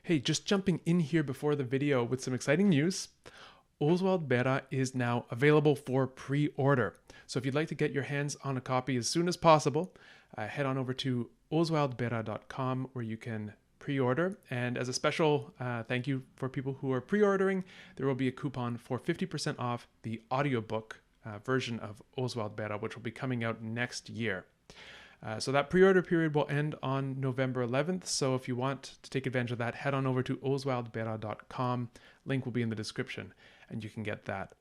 Hey, just jumping in here before the video with some exciting news. Oswald Bera is now available for pre-order. So if you'd like to get your hands on a copy as soon as possible, head on over to oswaldbera.com where you can pre-order. And as a special thank you for people who are pre-ordering, there will be a coupon for 50% off the audiobook version of Oswald Bera, which will be coming out next year. So that pre-order period will end on November 11th. So if you want to take advantage of that, head on over to oswaldbera.com. Link will be in the description and you can get that.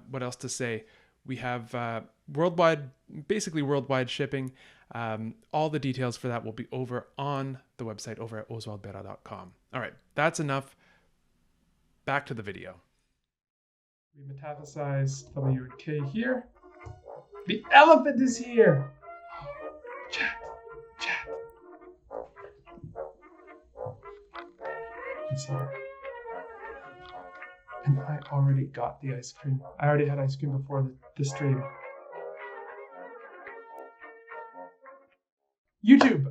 What else to say? We have basically worldwide shipping. All the details for that will be over on the website over at oswaldbera.com. All right, that's enough. Back to the video. We metastasize W and K here. The elephant is here. Chat. He's here. And I already got the ice cream. I already had ice cream before the stream. YouTube,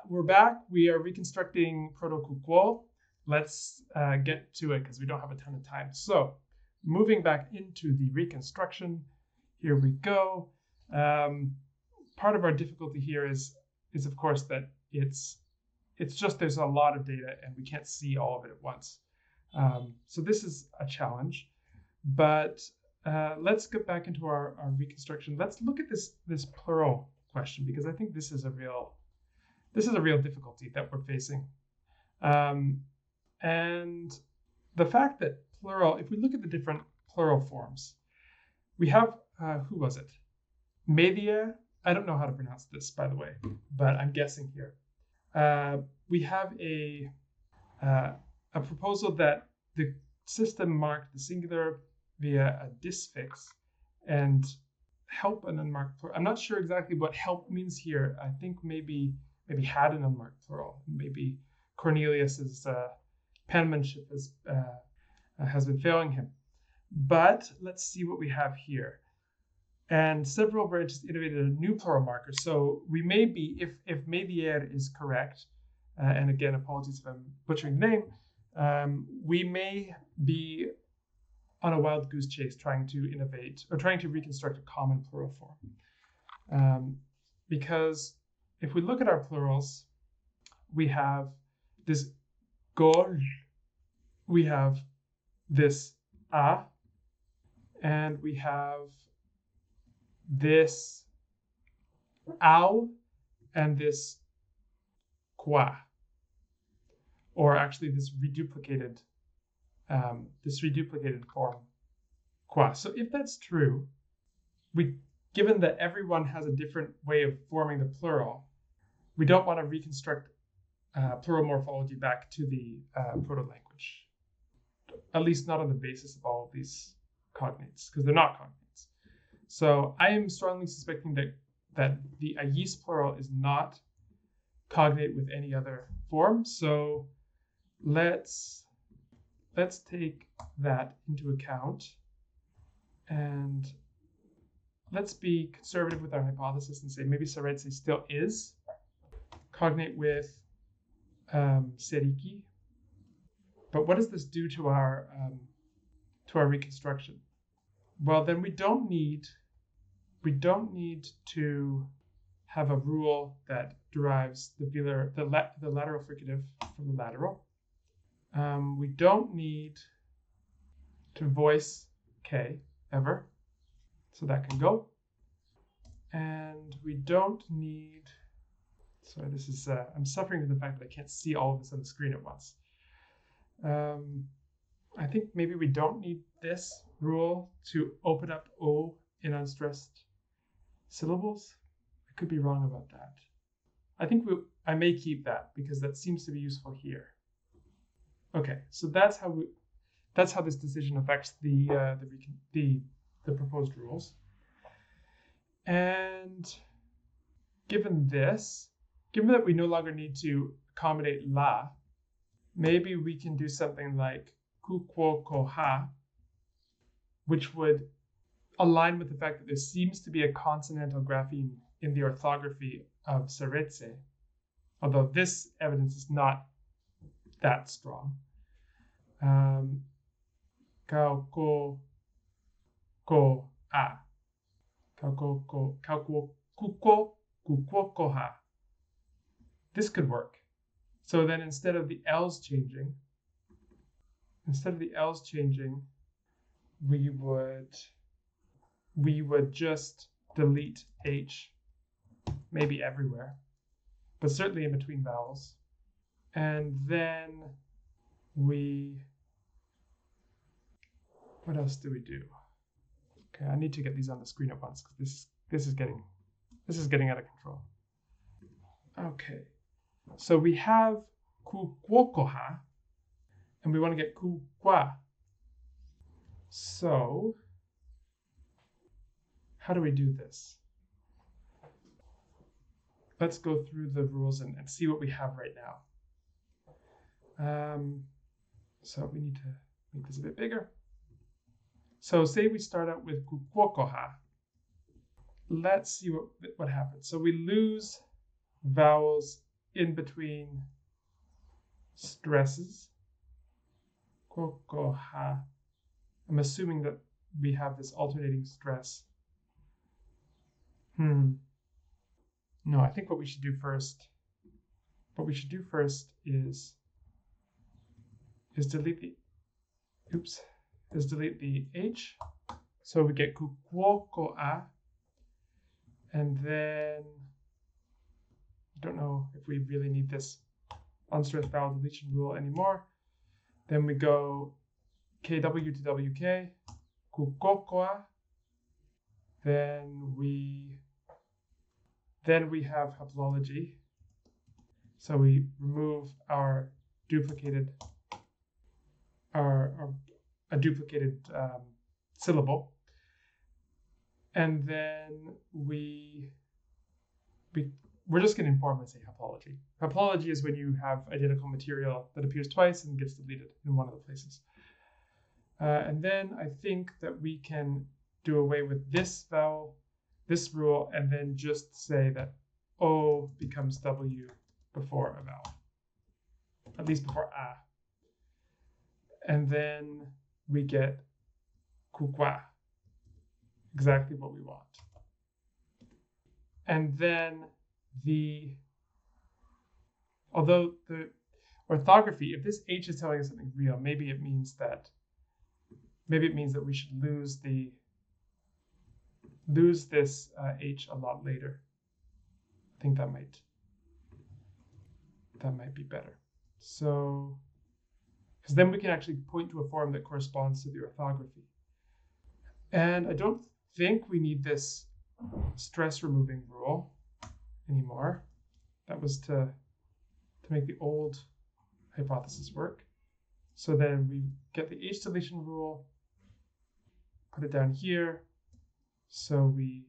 we're back. We are reconstructing Proto-Kukwo. Let's get to it because we don't have a ton of time. So, moving back into the reconstruction, here we go. Part of our difficulty here is of course that it's just there's a lot of data and we can't see all of it at once. So this is a challenge, but let's get back into our reconstruction. Let's look at this plural question because I think this is a real difficulty that we're facing. And the fact that plural, if we look at the different plural forms, we have who was it? Media. I don't know how to pronounce this, by the way, but I'm guessing here. We have a proposal that the system marked the singular via a disfix and help an unmarked plural. I'm not sure exactly what help means here. I think maybe had an unmarked plural. Maybe Cornelius's penmanship has been failing him. But let's see what we have here. And several branches innovated a new plural marker. So we may be, if Médière is correct, and again, apologies if I'm butchering the name, we may be on a wild goose chase trying to innovate or trying to reconstruct a common plural form. Because if we look at our plurals, we have this gorge, we have this a, and we have this ow and this qua, or actually this reduplicated form qua. So if that's true, given that everyone has a different way of forming the plural, we don't want to reconstruct plural morphology back to the proto-language, at least not on the basis of all of these cognates, because they're not cognates. So I am strongly suspecting that the Ayis plural is not cognate with any other form. So let's take that into account and let's be conservative with our hypothesis and say maybe Saretse still is cognate with Seriki. But what does this do to our reconstruction? Well, then we don't need to have a rule that derives the lateral fricative from the lateral. We don't need to voice K ever, so that can go. And we don't need. Sorry, this is I'm suffering from the fact that I can't see all of this on the screen at once. I think maybe we don't need this rule to open up O in unstressed syllables. I could be wrong about that. I think I may keep that because that seems to be useful here. Okay, so that's how this decision affects the proposed rules. And given that we no longer need to accommodate la, maybe we can do something like Kukwo koha, which would align with the fact that there seems to be a consonantal grapheme in the orthography of Saretse, although this evidence is not that strong. Kao ko ko a. Kukwo koha. This could work. So then instead of the L's changing, we would just delete H, maybe everywhere, but certainly in between vowels. And then what else do we do? Okay, I need to get these on the screen at once because this is getting out of control. Okay, so we have kukwokoha, and we want to get kukwa. So how do we do this? Let's go through the rules and see what we have right now. So we need to make this a bit bigger. So say we start out with kukwokoha. Let's see what happens. So we lose vowels in between stresses. Kokoha. I'm assuming that we have this alternating stress. No, I think what we should do first is delete the H. So we get kukwokoa. And then, I don't know if we really need this unstressed vowel deletion rule anymore. Then we go KW to WK, kukokoa. Then we have haplology. So we remove our duplicated, a duplicated syllable. And then we're just going to inform and say haplology. Haplology is when you have identical material that appears twice and gets deleted in one of the places. And then I think that we can do away with this vowel, this rule, and then just say that O becomes W before a vowel, at least before A. And then we get kukwa, exactly what we want. And then although the orthography, if this H is telling us something real, maybe it means that we should lose this H a lot later. I think that might be better. So, because then we can actually point to a form that corresponds to the orthography. And I don't think we need this stress removing rule anymore. That was to make the old hypothesis work. So then we get the H deletion rule, put it down here. So we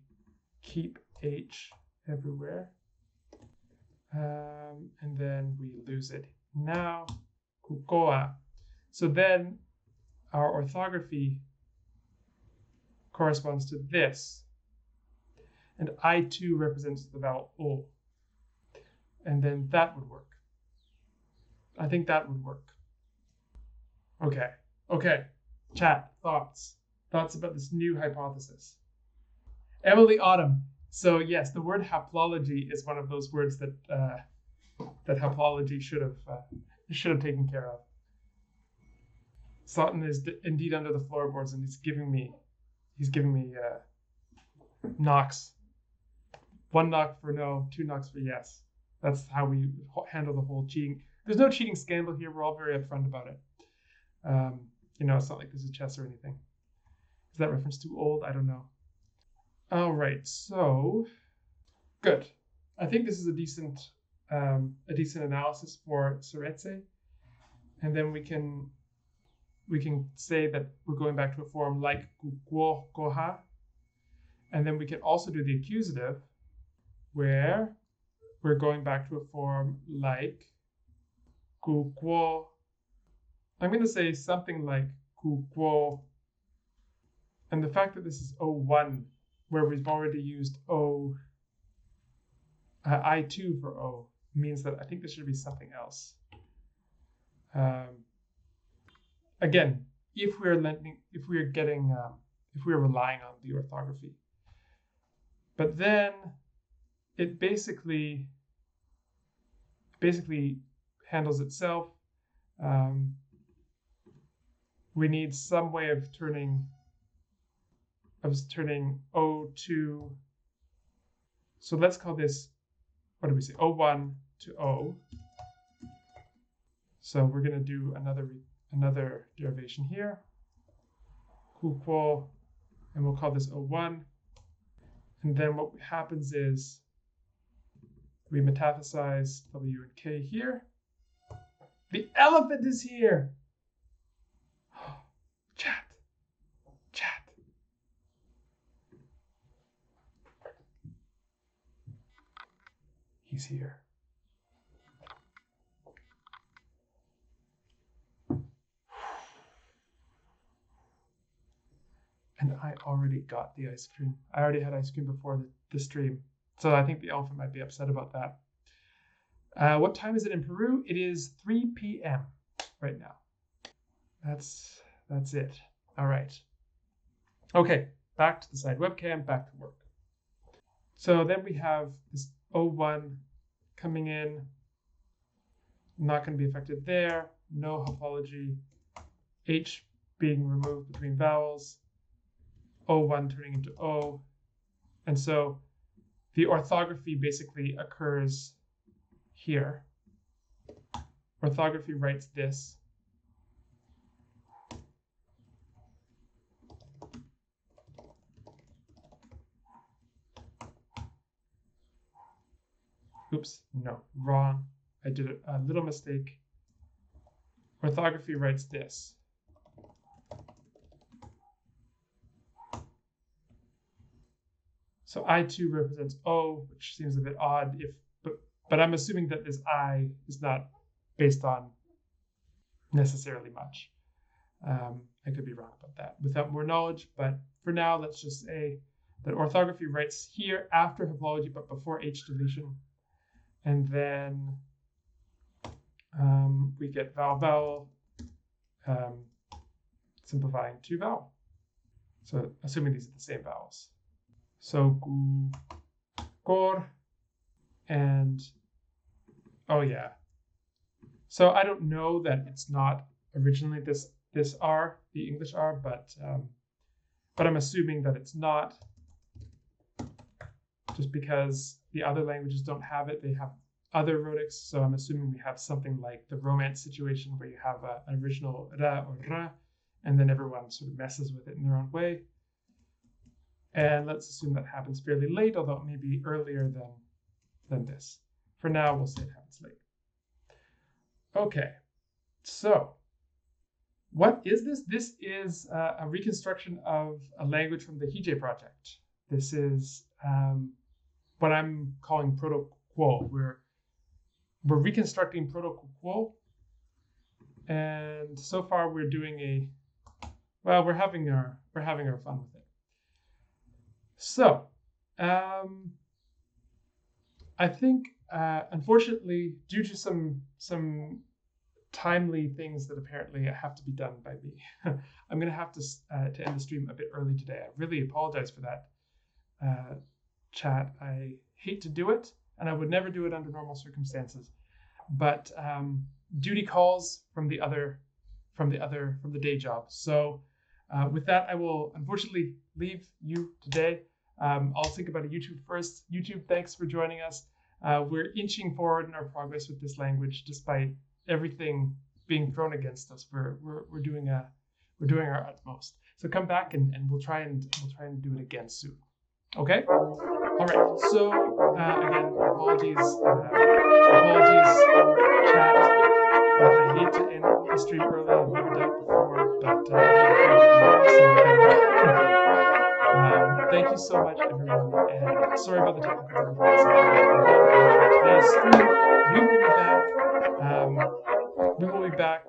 keep H everywhere. And then we lose it. Now, kukoa. So then our orthography corresponds to this. And I2 represents the vowel O. And then that would work. I think that would work. Okay. Chat, thoughts about this new hypothesis. Emily Autumn. So yes, the word haplology is one of those words that haplology should have taken care of. Soton is indeed under the floorboards, and he's giving me knocks. 1 knock for no, 2 knocks for yes. That's how we handle the whole cheating. There's no cheating scandal here. We're all very upfront about it. It's not like this is chess or anything. Is that reference too old? I don't know. All right, so good. I think this is a decent analysis for Seretse, and then we can say that we're going back to a form like kukwo koha, and then we can also do the accusative, where we're going back to a form like kukwo. I'm going to say something like kukwo, and the fact that this is O1, where we've already used I2 for O, means that I think this should be something else. Again, if we're relying on the orthography. But then it basically handles itself. We need some way of turning O to, so let's call this, what do we say, O1 to O. So we're going to do another derivation here, Kukwo, and we'll call this O1. And then what happens is we metaphesize W and K here. The elephant is here. Chat. He's here. And I already got the ice cream. I already had ice cream before the stream. So I think the elephant might be upset about that. What time is it in Peru? It is 3 p.m. right now. That's it. All right. Okay, back to the side webcam, back to work. So then we have this O1 coming in. Not going to be affected there. No homology. H being removed between vowels. O1 turning into O. And so the orthography basically occurs here. Orthography writes this. Oops, no, wrong. I did a little mistake. Orthography writes this. So I2 represents O, which seems a bit odd, but I'm assuming that this I is not based on necessarily much. I could be wrong about that without more knowledge, but for now, let's just say that orthography writes here after homology, but before H deletion. And then we get vowel, simplifying to vowel. So assuming these are the same vowels. So kor and oh yeah. So I don't know that it's not originally this R, the English R, but I'm assuming that it's not, just because the other languages don't have it. They have other rhotics, so I'm assuming we have something like the Romance situation where you have an original ra or ra, and then everyone sort of messes with it in their own way. And let's assume that happens fairly late, although it may be earlier than this. For now, we'll say it happens late. Okay, so what is this? This is a reconstruction of a language from the Hije project. This is what I'm calling Proto-Kukwo. We're reconstructing Proto-Kukwo, and so far we're doing we're having our fun with it. So, I think unfortunately, due to some timely things that apparently have to be done by me, I'm going to have to end the stream a bit early today. I really apologize for that, chat. I hate to do it, and I would never do it under normal circumstances, but duty calls from the day job. So with that, I will unfortunately leave you today. I'll think about a YouTube first. YouTube, thanks for joining us. We're inching forward in our progress with this language, despite everything being thrown against us. We're doing our utmost. So come back and we'll try and do it again soon. Okay. All right. So again, apologies, chat. I hate to end the stream early. I've never done it before, but thank you so much, everyone, and sorry about the technical difficulties. Today's stream. We will be back.